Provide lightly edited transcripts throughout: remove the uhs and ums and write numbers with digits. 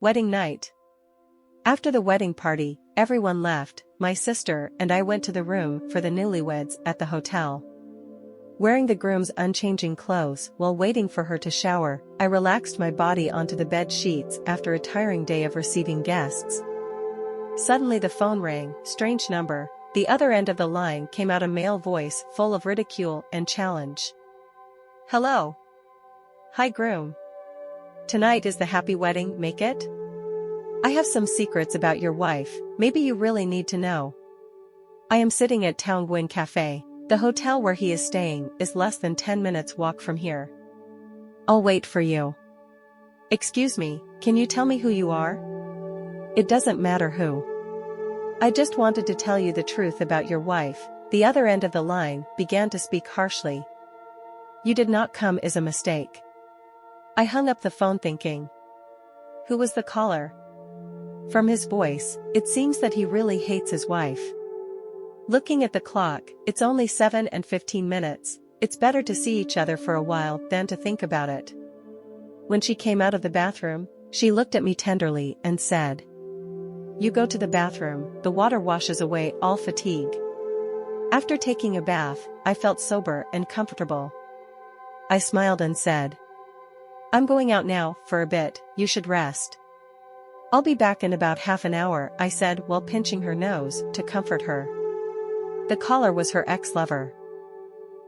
Wedding night. After the wedding party, everyone left. My sister and I went to the room for the newlyweds at the hotel. Wearing the groom's unchanging clothes while waiting for her to shower, I relaxed my body onto the bed sheets after a tiring day of receiving guests. Suddenly the phone rang, strange number. The other end of the line came out a male voice full of ridicule and challenge. Hello. Hi groom. Tonight is the happy wedding, make it? I have some secrets about your wife, maybe you really need to know. I am sitting at Thao Nguyen Cafe. The hotel where he is staying is less than 10 minutes walk from here. I'll wait for you. Excuse me, can you tell me who you are? It doesn't matter who. I just wanted to tell you the truth about your wife. The other end of the line began to speak harshly. You did not come is a mistake. I hung up the phone thinking. Who was the caller? From his voice, it seems that he really hates his wife. Looking at the clock, it's only 7:15. It's better to see each other for a while than to think about it. When she came out of the bathroom, she looked at me tenderly and said, You go to the bathroom, the water washes away all fatigue. After taking a bath, I felt sober and comfortable. I smiled and said, I'm going out now for a bit, you should rest. I'll be back in about half an hour, I said while pinching her nose to comfort her. The caller was her ex-lover.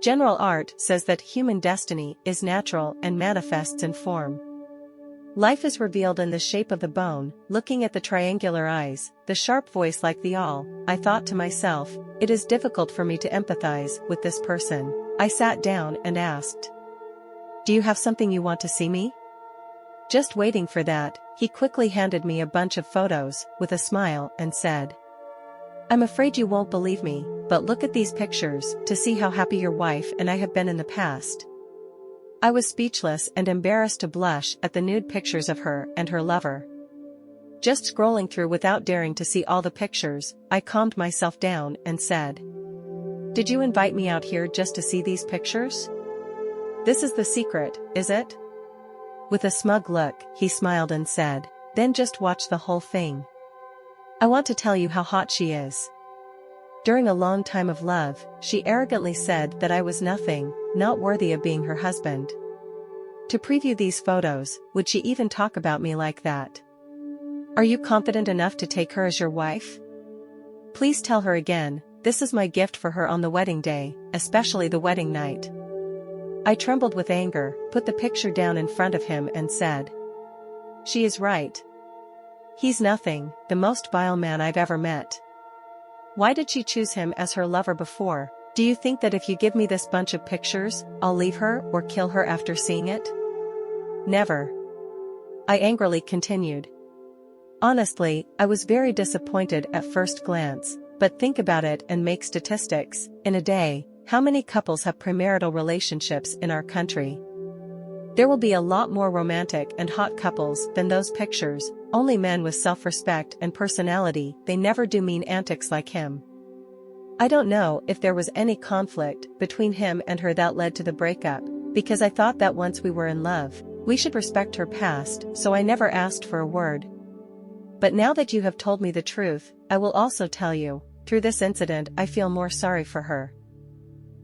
General art says that human destiny is natural and manifests in form. Life is revealed in the shape of the bone. Looking at the triangular eyes, the sharp voice like the awl, I thought to myself, it is difficult for me to empathize with this person. I sat down and asked, Do you have something you want to see me? Just waiting for that, he quickly handed me a bunch of photos with a smile and said, I'm afraid you won't believe me, but look at these pictures to see how happy your wife and I have been in the past. I was speechless and embarrassed to blush at the nude pictures of her and her lover. Just scrolling through without daring to see all the pictures, I calmed myself down and said, Did you invite me out here just to see these pictures? This is the secret, is it? With a smug look, he smiled and said, Then just watch the whole thing. I want to tell you how hot she is. During a long time of love, she arrogantly said that I was nothing, not worthy of being her husband. To preview these photos, would she even talk about me like that? Are you confident enough to take her as your wife? Please tell her again, this is my gift for her on the wedding day, especially the wedding night. I trembled with anger, put the picture down in front of him and said, She is right. He's nothing, the most vile man I've ever met. Why did she choose him as her lover before? Do you think that if you give me this bunch of pictures, I'll leave her or kill her after seeing it? Never. I angrily continued. Honestly, I was very disappointed at first glance, but think about it and make statistics. In a day, how many couples have premarital relationships in our country? There will be a lot more romantic and hot couples than those pictures, only men with self-respect and personality. They never do mean antics like him. I don't know if there was any conflict between him and her that led to the breakup, because I thought that once we were in love, we should respect her past, so I never asked for a word. But now that you have told me the truth, I will also tell you, through this incident I feel more sorry for her.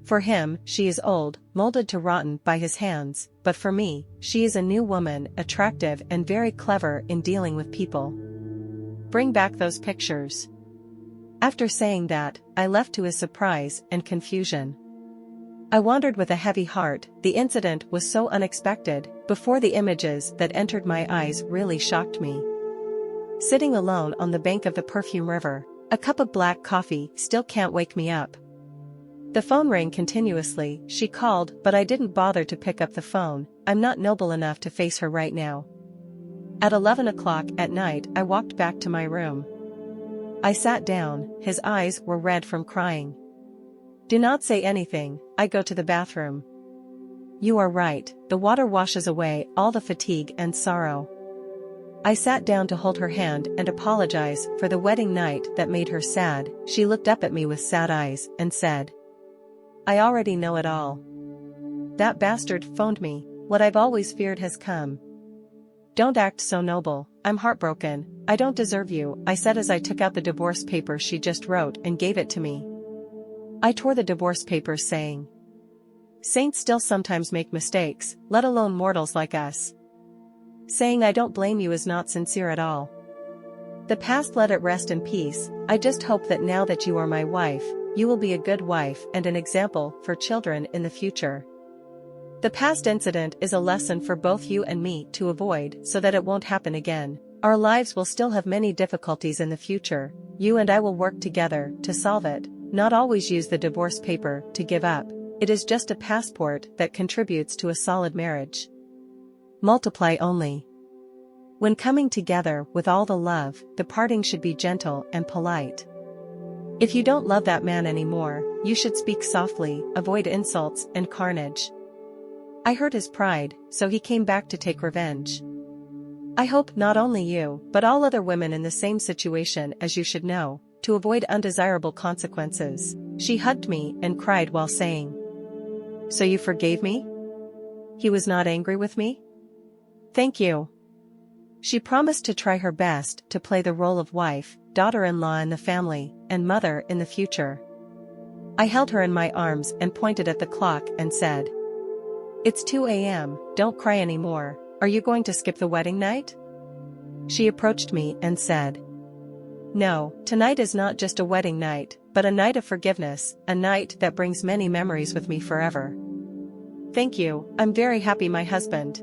For him, she is old, molded to rotten by his hands, but for me, she is a new woman, attractive and very clever in dealing with people. Bring back those pictures. After saying that, I left to his surprise and confusion. I wandered with a heavy heart. The incident was so unexpected. Before the images that entered my eyes really shocked me. Sitting alone on the bank of the perfume river, a cup of black coffee still can't wake me up. The phone rang continuously. She called, but I didn't bother to pick up the phone. I'm not noble enough to face her right now. At 11 o'clock at night, I walked back to my room. I sat down. His eyes were red from crying. Do not say anything, I go to the bathroom. You are right, the water washes away all the fatigue and sorrow. I sat down to hold her hand and apologize for the wedding night that made her sad. She looked up at me with sad eyes and said, I already know it all. That bastard phoned me. What I've always feared has come. Don't act so noble, I'm heartbroken. I don't deserve you," I said as I took out the divorce papers she just wrote and gave it to me. I tore the divorce papers saying, "Saints still sometimes make mistakes, let alone mortals like us." Saying "I don't blame you" is not sincere at all. The past, let it rest in peace. I just hope that now that you are my wife, you will be a good wife and an example for children in the future. The past incident is a lesson for both you and me to avoid so that it won't happen again. Our lives will still have many difficulties in the future. You and I will work together to solve it, not always use the divorce paper to give up. It is just a passport that contributes to a solid marriage. Multiply only. When coming together with all the love, the parting should be gentle and polite. If you don't love that man anymore, you should speak softly, avoid insults and carnage. I hurt his pride, so he came back to take revenge. I hope not only you, but all other women in the same situation as you should know, to avoid undesirable consequences. She hugged me and cried while saying, "So you forgave me?" He was not angry with me? Thank you. She promised to try her best to play the role of wife, daughter-in-law in the family, and mother in the future. I held her in my arms and pointed at the clock and said, "It's 2 a.m., don't cry anymore. Are you going to skip the wedding night?" She approached me and said, "No, tonight is not just a wedding night, but a night of forgiveness, a night that brings many memories with me forever." Thank you, I'm very happy, my husband.